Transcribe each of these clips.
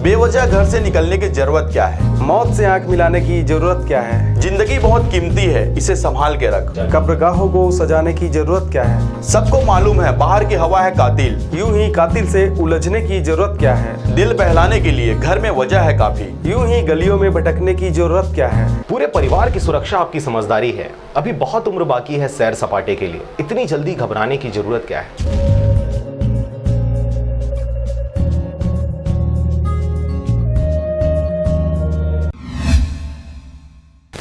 बेवजह घर से निकलने की जरूरत क्या है? मौत से आंख मिलाने की जरूरत क्या है? जिंदगी बहुत कीमती है, इसे संभाल के रख। कब्रगाहों को सजाने की जरूरत क्या है? सबको मालूम है बाहर की हवा है कातिल। यूं ही कातिल से उलझने की जरूरत क्या है? दिल बहलाने के लिए घर में वजह है काफी। यूं ही गलियों में भटकने की जरूरत क्या है? पूरे परिवार की सुरक्षा आपकी समझदारी है। अभी बहुत उम्र बाकी है सैर सपाटे के लिए, इतनी जल्दी घबराने की जरूरत क्या है?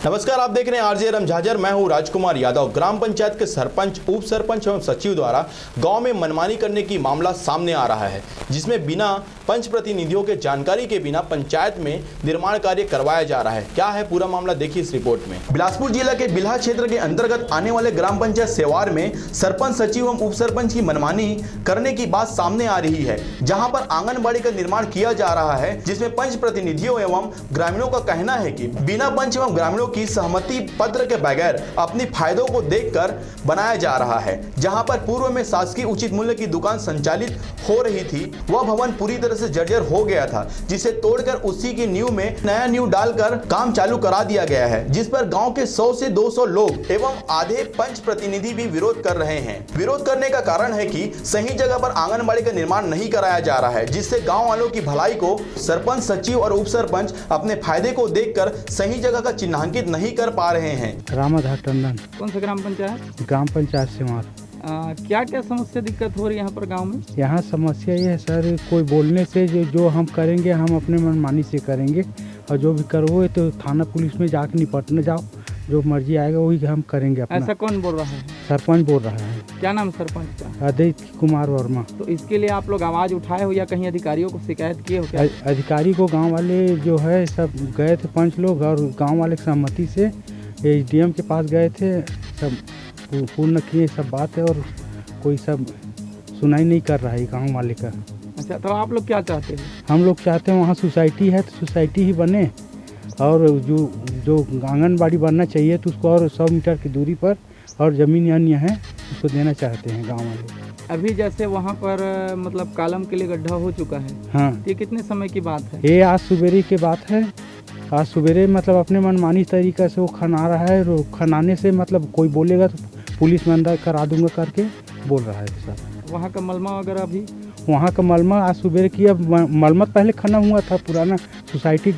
नमस्कार, आप देख रहे हैं आरजे रमझाजर। मैं हूं राजकुमार यादव। ग्राम पंचायत के सरपंच, उप सरपंच एवं सचिव द्वारा गांव में मनमानी करने की मामला सामने आ रहा है, जिसमें बिना पंच प्रतिनिधियों के जानकारी के बिना पंचायत में निर्माण कार्य करवाया जा रहा है। क्या है पूरा मामला, देखिए इस रिपोर्ट में। बिलासपुर जिला के बिल्हा क्षेत्र के अंतर्गत आने वाले ग्राम पंचायत सेवार में सरपंच, सचिव एवं उप सरपंच की मनमानी करने की बात सामने आ रही है, जहाँ पर आंगनबाड़ी का निर्माण किया जा रहा है, जिसमें पंच प्रतिनिधियों एवं ग्रामीणों का कहना है कि बिना पंच एवं ग्रामीणों की सहमति पत्र के बगैर अपनी फायदों को देखकर बनाया जा रहा है। जहां पर पूर्व में शासकीय उचित मूल्य की दुकान संचालित हो रही थी, वह भवन पूरी तरह से जर्जर हो गया था, जिसे तोड़कर उसी की नींव में नया नींव डालकर काम चालू करा दिया गया है, जिस पर गांव के 100 से 200 लोग एवं आधे पंच प्रतिनिधि भी विरोध कर रहे हैं। विरोध करने का कारण है कि सही जगह पर आंगनबाड़ी का निर्माण नहीं कराया जा रहा है, जिससे गाँव वालों की भलाई को सरपंच, सचिव और उप सरपंच अपने फायदे को देखकर सही जगह का चिन्हांकित नहीं कर पा रहे हैं। रामाधार टंडन। कौन सा ग्राम पंचायत? ग्राम पंचायत सेवार। क्या क्या समस्या दिक्कत हो रही है यहाँ पर गांव में? यहाँ समस्या ये है सर, कोई बोलने से जो हम करेंगे हम अपने मनमानी से करेंगे, और जो भी करोगे तो थाना पुलिस में जाके निपटने जाओ, जो मर्जी आएगा वही हम करेंगे अपना। ऐसा कौन बोल रहा है? सरपंच बोल रहा है। क्या नाम सरपंच का? आदित्य कुमार वर्मा। तो इसके लिए आप लोग आवाज उठाए हो या कहीं अधिकारियों को शिकायत किए हो क्या? अधिकारी को गाँव वाले जो है सब गए थे, 5 लोग, और गाँव वाले की सहमति से SDM के पास गए थे, सब पूर्ण किए सब बात है, और कोई सब सुनाई नहीं कर रहा है गांव वाले का। अच्छा, तो आप लोग क्या चाहते हैं? हम लोग चाहते हैं वहाँ सोसाइटी है तो सोसाइटी ही बने, और जो आंगनबाड़ी बनना चाहिए तो उसको और 100 मीटर की दूरी पर, और ज़मीन अन्य है उसको देना चाहते हैं गाँव वाले। अभी जैसे वहाँ पर मतलब कालम के लिए गड्ढा हो चुका है, हाँ, ये कितने समय की बात है? ये आज सुबेरे की बात है। आज सुबेरे मतलब अपने मनमानी तरीक़े से वो खना रहा है, और खनाने से मतलब कोई बोलेगा तो पुलिस में अंदर करा दूंगा करके बोल रहा है सर। वहाँ का मलमा वगैरह अभी? वहाँ का मलमा आज सुबेरे किया, मलमा पहले खना हुआ था, पुराना सोसाइटी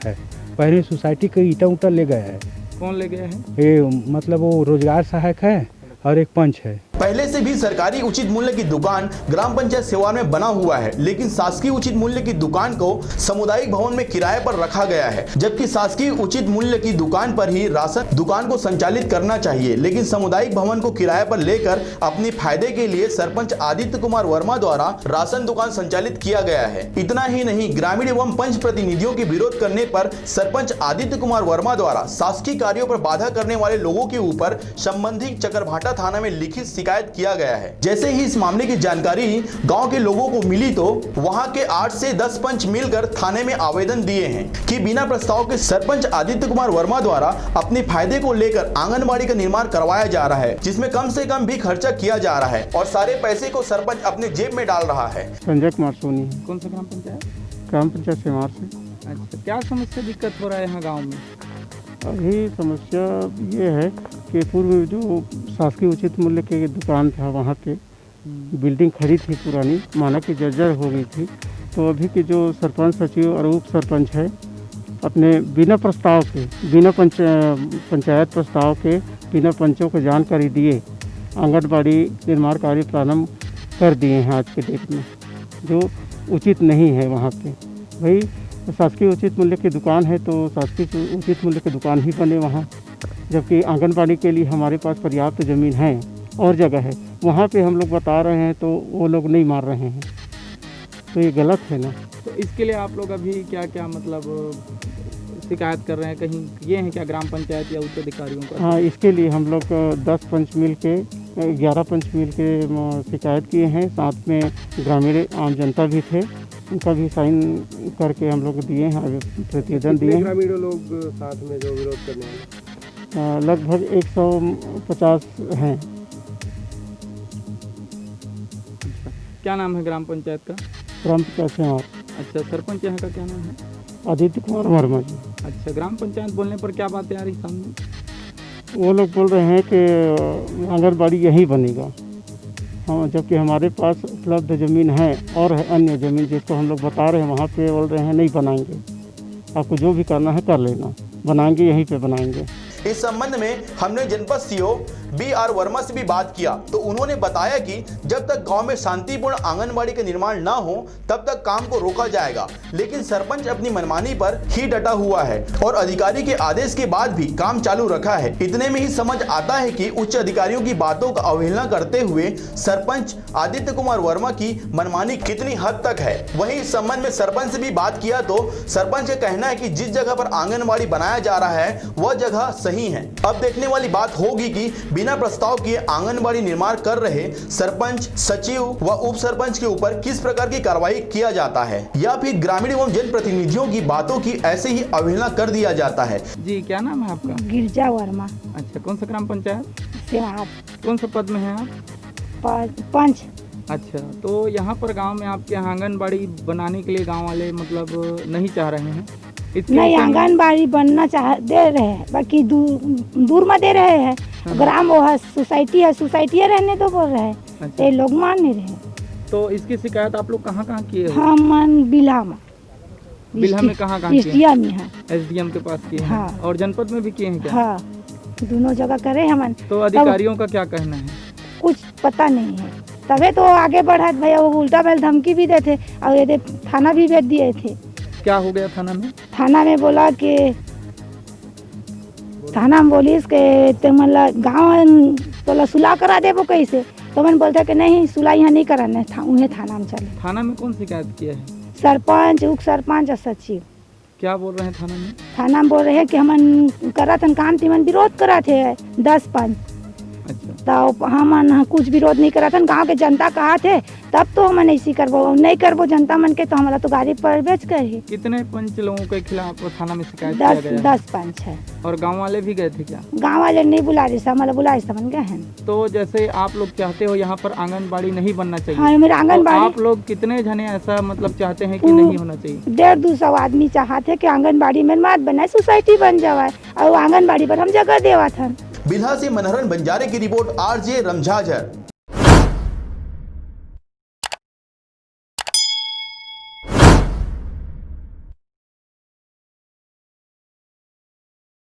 है, पहले सोसाइटी का ईटा उटा ले गया है। कौन ले गया है? ये मतलब वो रोजगार सहायक है और एक पंच है। पहले से भी सरकारी उचित मूल्य की दुकान ग्राम पंचायत सेवार में बना हुआ है, लेकिन शासकीय उचित मूल्य की दुकान को सामुदायिक भवन में किराए पर रखा गया है, जबकि शासकीय उचित मूल्य की दुकान पर ही राशन दुकान को संचालित करना चाहिए, लेकिन सामुदायिक भवन को किराए पर लेकर अपने फायदे के लिए सरपंच आदित्य कुमार वर्मा द्वारा राशन दुकान संचालित किया गया है। इतना ही नहीं, ग्रामीण एवं पंच प्रतिनिधियों के विरोध करने पर सरपंच आदित्य कुमार वर्मा द्वारा शासकीय कार्यों पर बाधा करने वाले लोगों के ऊपर संबंधित चकरभाटा थाना में लिखित शिकायत किया गया है। जैसे ही इस मामले की जानकारी गांव के लोगों को मिली तो वहां के 8 से 10 पंच मिलकर थाने में आवेदन दिए हैं कि बिना प्रस्ताव के सरपंच आदित्य कुमार वर्मा द्वारा अपने फायदे को लेकर आंगनबाड़ी का निर्माण करवाया जा रहा है, जिसमें कम से कम भी खर्चा किया जा रहा है और सारे पैसे को सरपंच अपने जेब में डाल रहा है। संजय कुमार सोनी। कौन सा ग्राम पंचायत? ग्राम पंचायत सेवार से। अच्छा, क्या समस्या दिक्कत हो रहा है यहाँ गाँव में? अभी समस्या ये है कि पूर्व में जो शासकीय उचित मूल्य की दुकान था, वहाँ के बिल्डिंग खड़ी थी पुरानी, माना कि जर्जर हो गई थी, तो अभी के जो सरपंच, सचिव और उप सरपंच है, अपने बिना प्रस्ताव के, बिना पंचायत प्रस्ताव के, बिना पंचों को जानकारी दिए आंगनबाड़ी निर्माण कार्य प्रारंभ कर दिए हैं आज के डेट में, जो उचित नहीं है। वहाँ पे भाई शासकीय उचित मूल्य की दुकान है तो शासकीय उचित मूल्य की दुकान ही बने वहाँ, जबकि आंगनबाड़ी के लिए हमारे पास पर्याप्त ज़मीन है और जगह है, वहाँ पे हम लोग बता रहे हैं तो वो लोग नहीं मान रहे हैं, तो ये गलत है ना। तो इसके लिए आप लोग अभी क्या क्या मतलब शिकायत कर रहे हैं, कहीं ये हैं क्या ग्राम पंचायत या उच्च अधिकारियों का? हाँ, इसके लिए हम लोग 10 पंच मिल के 11 पंच मिल के शिकायत किए हैं, साथ में ग्रामीण आम जनता भी थे, उनका भी साइन करके हम लोग दिए हैं, प्रतिवेदन दिए हैं। ग्रामीण लोग साथ में जो विरोध करने वाले लगभग 150 हैं। क्या नाम है ग्राम पंचायत का? ग्राम पंचायत सेवार। अच्छा, सरपंच यहाँ का क्या नाम है? आदित्य कुमार वर्मा जी। अच्छा, ग्राम पंचायत बोलने पर क्या बातें आ रही सामने? वो लोग बोल रहे हैं कि आंगनबाड़ी यहीं बनेगा। हाँ, जबकि हमारे पास उपलब्ध ज़मीन है और है अन्य ज़मीन जिसको हम लोग बता रहे हैं, वहाँ पे बोल रहे हैं नहीं बनाएंगे, आपको जो भी करना है कर लेना, बनाएंगे यहीं पे बनाएंगे। इस संबंध में हमने जनपद सीओ BR वर्मा से भी बात किया तो उन्होंने बताया कि जब तक गांव में शांतिपूर्ण आंगनबाड़ी का निर्माण ना हो तब तक काम को रोका जाएगा, लेकिन सरपंच अपनी मनमानी पर ही डटा हुआ है और अधिकारी के आदेश के बाद भी काम चालू रखा है। इतने में ही समझ आता है कि उच्च अधिकारियों की बातों का अवहेलना करते हुए सरपंच आदित्य कुमार वर्मा की मनमानी कितनी हद तक है। वहीं इस संबंध में सरपंच से भी बात किया तो सरपंच का कहना है कि जिस जगह पर आंगनबाड़ी बनाया जा रहा है वह जगह सही है। अब देखने वाली बात होगी कि बिना प्रस्ताव किए आंगनबाड़ी निर्माण कर रहे सरपंच, सचिव व उप सरपंच के ऊपर किस प्रकार की कार्रवाई किया जाता है या फिर ग्रामीण एवं जनप्रतिनिधियों की बातों की ऐसे ही अवहेलना कर दिया जाता है। जी, क्या नाम है आपका? गिरजा वर्मा। अच्छा, कौन सा ग्राम पंचायत? सेवाहात कौन सा पद में है आप? पंच। अच्छा, तो यहाँ पर गांव में आपके यहाँ आंगनबाड़ी बनाने के लिए गांव वाले मतलब नहीं चाह रहे हैं? इसके नहीं, विषय में- आंगनबाड़ी बनना दे रहे हैं, बाकी दूर में दे रहे हैं। ग्राम वो है, सोसाइटी है, सोसाइटी रहने तो बोल रहे हैं। अच्छा। ये लोग मान नहीं रहे। तो इसकी शिकायत आप लोग कहाँ कहाँ किए हो? हम बिल्हा में कहाँ किए? SDM में है। SDM के पास किए हैं? हाँ। और जनपद में भी किए हैं क्या? हाँ, दोनों जगह करे हमन। तो अधिकारियों का क्या कहना है? कुछ पता नहीं है, तबे तो आगे बढ़ा भैया। वो उल्टा बैल धमकी भी देते और ये थाना भी भेज दिए थे। क्या हो गया थाना में? थाना में बोला कि थाना में बोलिस के तो मतलब गाँव तो सुलह करा देबो कैसे, तो मैंने बोलते कि नहीं सुलह यहाँ नहीं कराना था, उन्हें थाना में चले। थाना में कौन शिकायत किया है? सरपंच, उप सरपंच और सचिव। क्या बोल रहे हैं थाना में? थाना में बोल रहे हैं कि हमन करा थन काम, तिमन विरोध करा थे 10-5। अच्छा, तो हमन कुछ विरोध नहीं करा था। गांव के जनता कहा थे तब तो हमन ऐसी करबो, नहीं करबो जनता मन के तो हमारा तो गाड़ी पर बेच कर ही। कितने पंच लोगों के खिलाफ थाना में शिकायत किया गया है? 10 पंच है। और गांव वाले भी गए थे क्या? गांव वाले नहीं बुला रहे, हमारा बुलाए समन गए हैं। तो जैसे आप लोग चाहते हो यहाँ पर आंगनबाड़ी नहीं बनना चाहिए, हाँ, मेरा तो आंगनबाड़ी आप लोग कितने जने ऐसा मतलब चाहते हैं कि नहीं होना चाहिए? 150-200 आदमी चाहते कि आंगनबाड़ी में मत बनाए, सोसाइटी बन जाए और आंगनबाड़ी पर हम जगह देवा था। बिल्हा से मनहरन बंजारे की रिपोर्ट RJ रमझाझर।